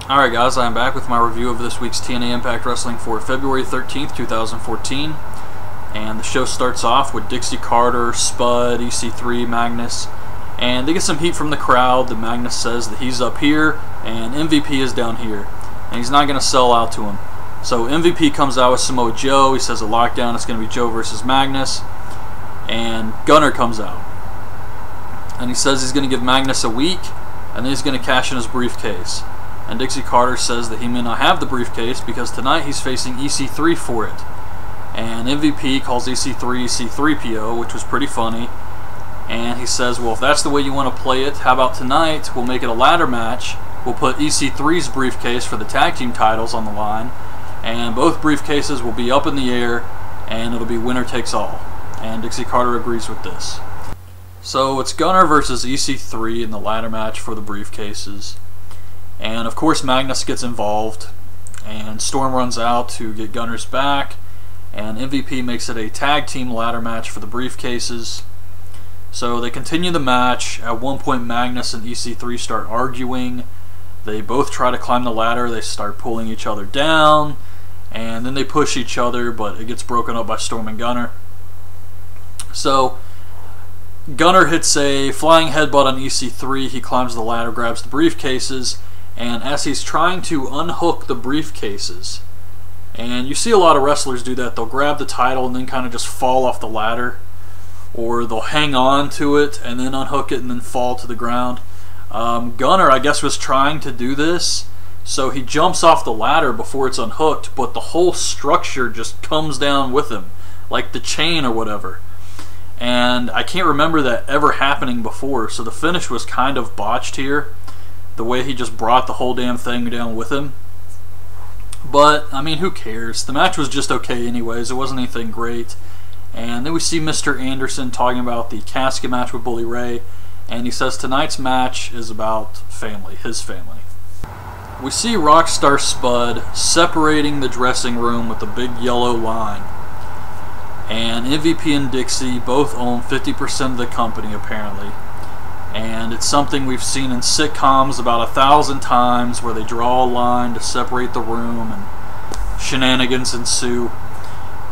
Alright guys, I am back with my review of this week's TNA Impact Wrestling for February 13th, 2014. And the show starts off with Dixie Carter, Spud, EC3, Magnus. And they get some heat from the crowd. The Magnus says that he's up here and MVP is down here. And he's not going to sell out to him. So MVP comes out with Samoa Joe. He says a lockdown, it's going to be Joe versus Magnus. And Gunner comes out. And he says he's going to give Magnus a week. And then he's going to cash in his briefcase. And Dixie Carter says that he may not have the briefcase because tonight he's facing EC3 for it. And MVP calls EC3 C3PO, which was pretty funny. And he says, well, if that's the way you want to play it, how about tonight we'll make it a ladder match. We'll put EC3's briefcase for the tag team titles on the line. And both briefcases will be up in the air and it'll be winner takes all. And Dixie Carter agrees with this. So it's Gunner versus EC3 in the ladder match for the briefcases. And of course Magnus gets involved, and Storm runs out to get Gunner's back, and MVP makes it a tag team ladder match for the briefcases. So they continue the match. At one point Magnus and EC3 start arguing. They both try to climb the ladder. They start pulling each other down, and then they push each other, but it gets broken up by Storm and Gunner. So Gunner hits a flying headbutt on EC3. He climbs the ladder, grabs the briefcases, and as he's trying to unhook the briefcases, and you see a lot of wrestlers do that, they'll grab the title and then kind of just fall off the ladder, or they'll hang on to it and then unhook it and then fall to the ground. Gunner, I guess, was trying to do this, so he jumps off the ladder before it's unhooked, but the whole structure just comes down with him, like the chain or whatever. And I can't remember that ever happening before, so the finish was kind of botched here, the way he just brought the whole damn thing down with him. But, I mean, who cares? The match was just okay anyways. It wasn't anything great. And then we see Mr. Anderson talking about the casket match with Bully Ray, and he says tonight's match is about family, his family. We see Rockstar Spud separating the dressing room with a big yellow line. And MVP and Dixie both own 50% of the company, apparently. And it's something we've seen in sitcoms about 1,000 times, where they draw a line to separate the room and shenanigans ensue.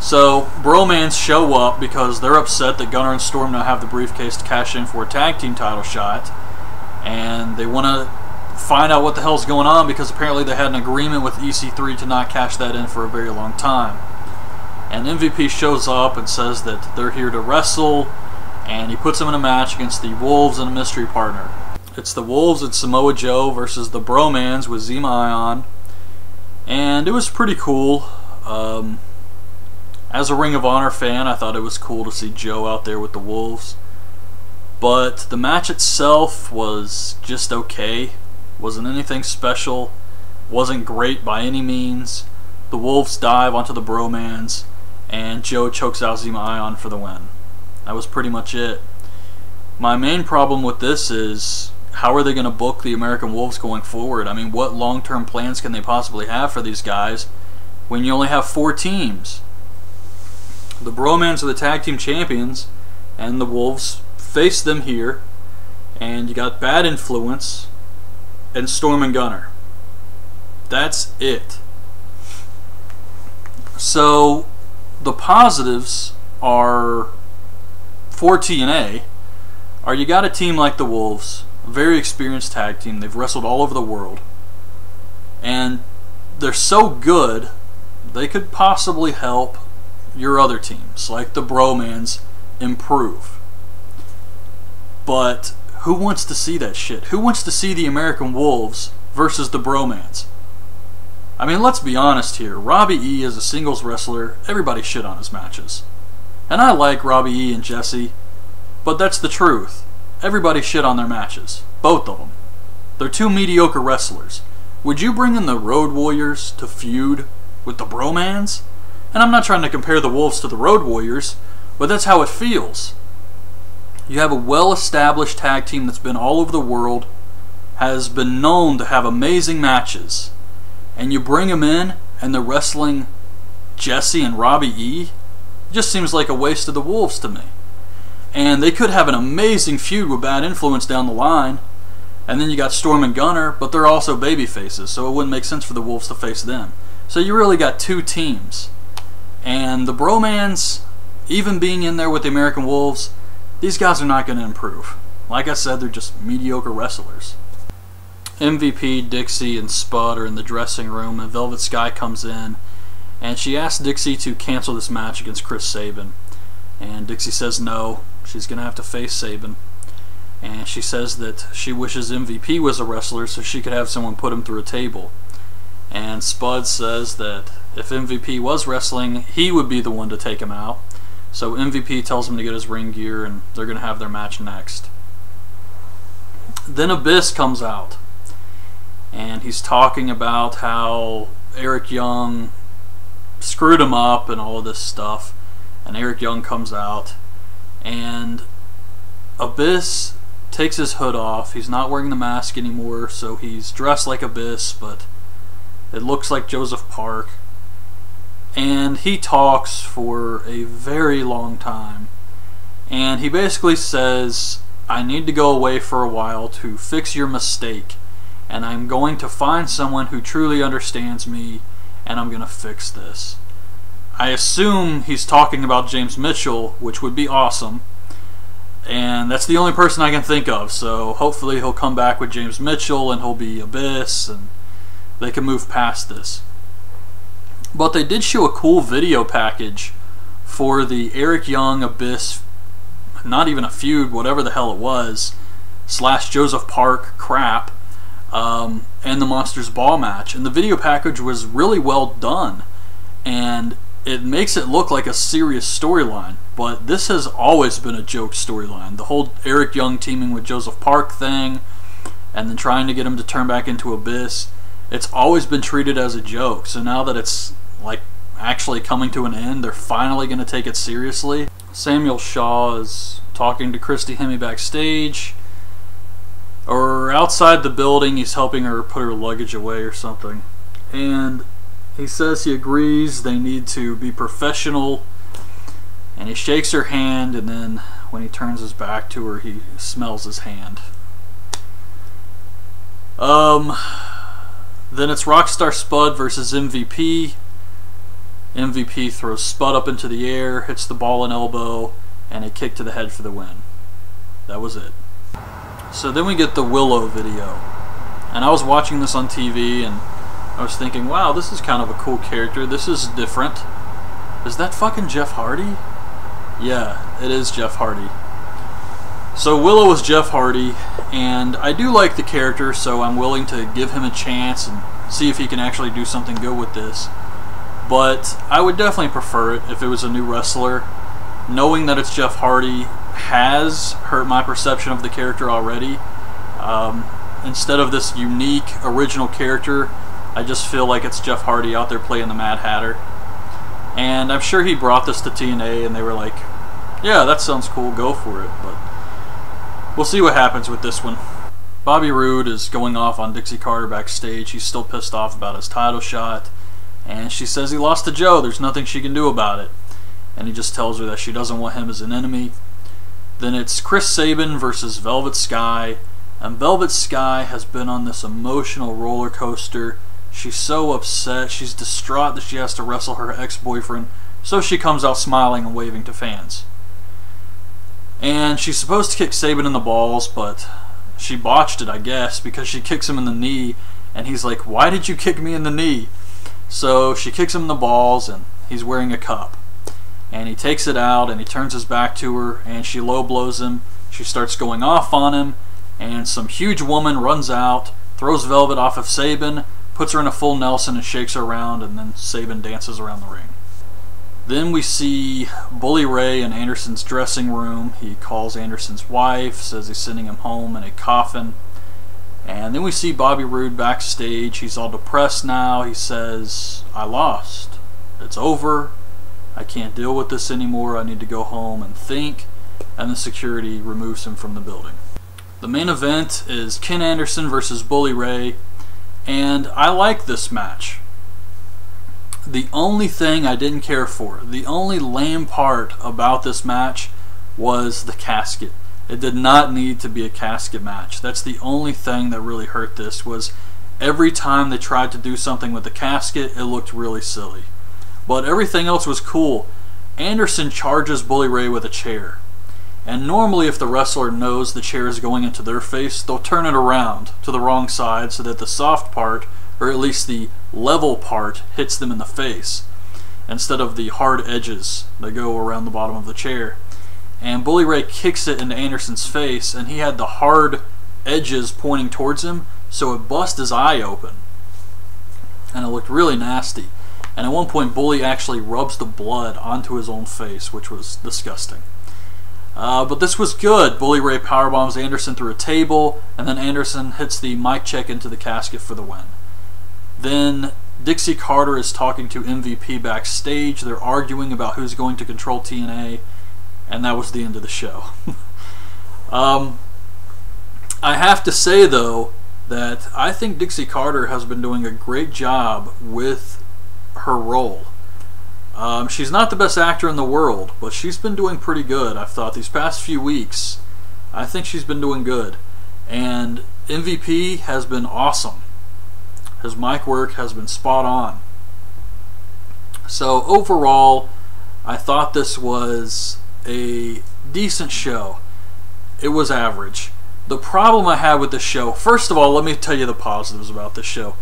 So Bromans show up because they're upset that Gunner and Storm now have the briefcase to cash in for a tag team title shot, and they want to find out what the hell's going on because apparently they had an agreement with EC3 to not cash that in for a very long time. And MVP shows up and says that they're here to wrestle, and he puts them in a match against the Wolves and a mystery partner. It's the Wolves and Samoa Joe versus the Bromans with Zima Ion, and it was pretty cool. As a Ring of Honor fan, I thought it was cool to see Joe out there with the Wolves, but the match itself was just okay. Wasn't anything special, wasn't great by any means. The Wolves dive onto the Bromans, and Joe chokes out Zima Ion for the win. That was pretty much it. My main problem with this is, how are they going to book the American Wolves going forward? I mean, what long-term plans can they possibly have for these guys when you only have 4 teams? The Bromans are the tag team champions, and the Wolves face them here, and you got Bad Influence and Storm and Gunner. That's it. So the positives are, for TNA, are you got a team like the Wolves, a very experienced tag team. They've wrestled all over the world, and they're so good they could possibly help your other teams like the Bromans improve. But who wants to see that shit? Who wants to see the American Wolves versus the Bromans? I mean, let's be honest here. Robbie E is a singles wrestler. Everybody shit on his matches. And I like Robbie E and Jesse, but that's the truth. Everybody shit on their matches. Both of them. They're 2 mediocre wrestlers. Would you bring in the Road Warriors to feud with the Bromans? And I'm not trying to compare the Wolves to the Road Warriors, but that's how it feels. You have a well-established tag team that's been all over the world, has been known to have amazing matches, and you bring them in and they're wrestling Jesse and Robbie E? It just seems like a waste of the Wolves to me. And they could have an amazing feud with Bad Influence down the line, And then you got Storm and Gunner, but they're also baby faces, so it wouldn't make sense for the Wolves to face them. So you really got two teams. And the Bromans, even being in there with the American Wolves, these guys are not going to improve. Like I said, they're just mediocre wrestlers. MVP, Dixie, and Spud are in the dressing room, and Velvet Sky comes in, and she asks Dixie to cancel this match against Chris Sabin. And Dixie says no, she's going to have to face Sabin. And she says that she wishes MVP was a wrestler so she could have someone put him through a table. And Spud says that if MVP was wrestling, he would be the one to take him out. So MVP tells him to get his ring gear, and they're going to have their match next. Then Abyss comes out, and he's talking about how Eric Young screwed him up and all of this stuff. And Eric Young comes out, and Abyss takes his hood off. He's not wearing the mask anymore, so he's dressed like Abyss, but it looks like Joseph Park. And he talks for a very long time. And he basically says, I need to go away for a while to fix your mistake. And I'm going to find someone who truly understands me, and I'm going to fix this. I assume he's talking about James Mitchell, which would be awesome. And that's the only person I can think of, so hopefully he'll come back with James Mitchell and he'll be Abyss and they can move past this. But they did show a cool video package for the Eric Young Abyss, not even a feud, whatever the hell it was, / Joseph Park crap, and the Monsters Ball match. And the video package was really well done, and it makes it look like a serious storyline, but this has always been a joke storyline. The whole Eric Young teaming with Joseph Park thing, and then trying to get him to turn back into Abyss, it's always been treated as a joke. So now that it's like actually coming to an end, they're finally going to take it seriously. Samuel Shaw is talking to Christy Hemme backstage, or outside the building. He's helping her put her luggage away or something, and he says he agrees they need to be professional, and he shakes her hand, and then when he turns his back to her, he smells his hand. Then it's Rockstar Spud versus MVP. MVP throws Spud up into the air, hits the ball and elbow, and a kick to the head for the win. That was it. So then we get the Willow video, and I was watching this on TV, and I was thinking, wow, this is kind of a cool character. This is different. Is that fucking Jeff Hardy? Yeah, it is Jeff Hardy. So Willow is Jeff Hardy, and I do like the character, so I'm willing to give him a chance and see if he can actually do something good with this. But I would definitely prefer it if it was a new wrestler. Knowing that it's Jeff Hardy has hurt my perception of the character already. Instead of this unique, original character, I just feel like it's Jeff Hardy out there playing the Mad Hatter. And I'm sure he brought this to TNA and they were like, yeah, that sounds cool, go for it. But we'll see what happens with this one. Bobby Roode is going off on Dixie Carter backstage. He's still pissed off about his title shot. And she says he lost to Joe, there's nothing she can do about it. And he just tells her that she doesn't want him as an enemy. Then it's Chris Sabin versus Velvet Sky. And Velvet Sky has been on this emotional roller coaster. She's so upset, she's distraught that she has to wrestle her ex-boyfriend, so she comes out smiling and waving to fans. And she's supposed to kick Sabin in the balls, but she botched it, I guess, because she kicks him in the knee, and he's like, why did you kick me in the knee? So she kicks him in the balls, and he's wearing a cup. And he takes it out, and he turns his back to her, and she low blows him. She starts going off on him, and some huge woman runs out, throws Velvet off of Sabin, puts her in a full Nelson and shakes her around, and then Sabin dances around the ring. Then we see Bully Ray in Anderson's dressing room. He calls Anderson's wife, says he's sending him home in a coffin. And then we see Bobby Roode backstage. He's all depressed now. He says, I lost. It's over. I can't deal with this anymore. I need to go home and think. And the security removes him from the building. The main event is Ken Anderson versus Bully Ray. And I like this match. The only thing I didn't care for, the only lame part about this match was the casket. It did not need to be a casket match. That's the only thing that really hurt this, was every time they tried to do something with the casket, it looked really silly. But everything else was cool. Anderson charges Bully Ray with a chair. And normally if the wrestler knows the chair is going into their face, they'll turn it around to the wrong side so that the soft part, or at least the level part, hits them in the face, instead of the hard edges that go around the bottom of the chair. And Bully Ray kicks it into Anderson's face, and he had the hard edges pointing towards him, so it bust his eye open. And it looked really nasty. And at one point, Bully actually rubs the blood onto his own face, which was disgusting. But this was good. Bully Ray powerbombs Anderson through a table, and then Anderson hits the mic check into the casket for the win. Then Dixie Carter is talking to MVP backstage. They're arguing about who's going to control TNA, and that was the end of the show. I have to say, though, that I think Dixie Carter has been doing a great job with her role. She's not the best actor in the world, but she's been doing pretty good, I've thought, these past few weeks. I think she's been doing good. And MVP has been awesome. His mic work has been spot on. So overall, I thought this was a decent show. It was average. The problem I had with this show, first of all, let me tell you the positives about this show.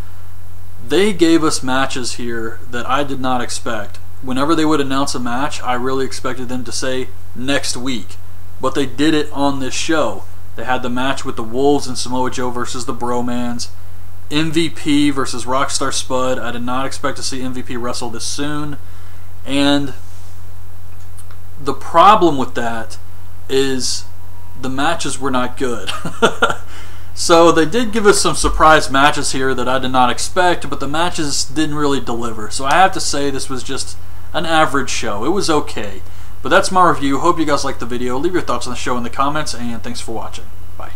They gave us matches here that I did not expect. Whenever they would announce a match, I really expected them to say next week. But they did it on this show. They had the match with the Wolves and Samoa Joe versus the Bromans. MVP versus Rockstar Spud. I did not expect to see MVP wrestle this soon. And the problem with that is the matches were not good. So they did give us some surprise matches here that I did not expect, but the matches didn't really deliver. So I have to say this was just an average show. It was okay. But that's my review. Hope you guys liked the video. Leave your thoughts on the show in the comments, and thanks for watching. Bye.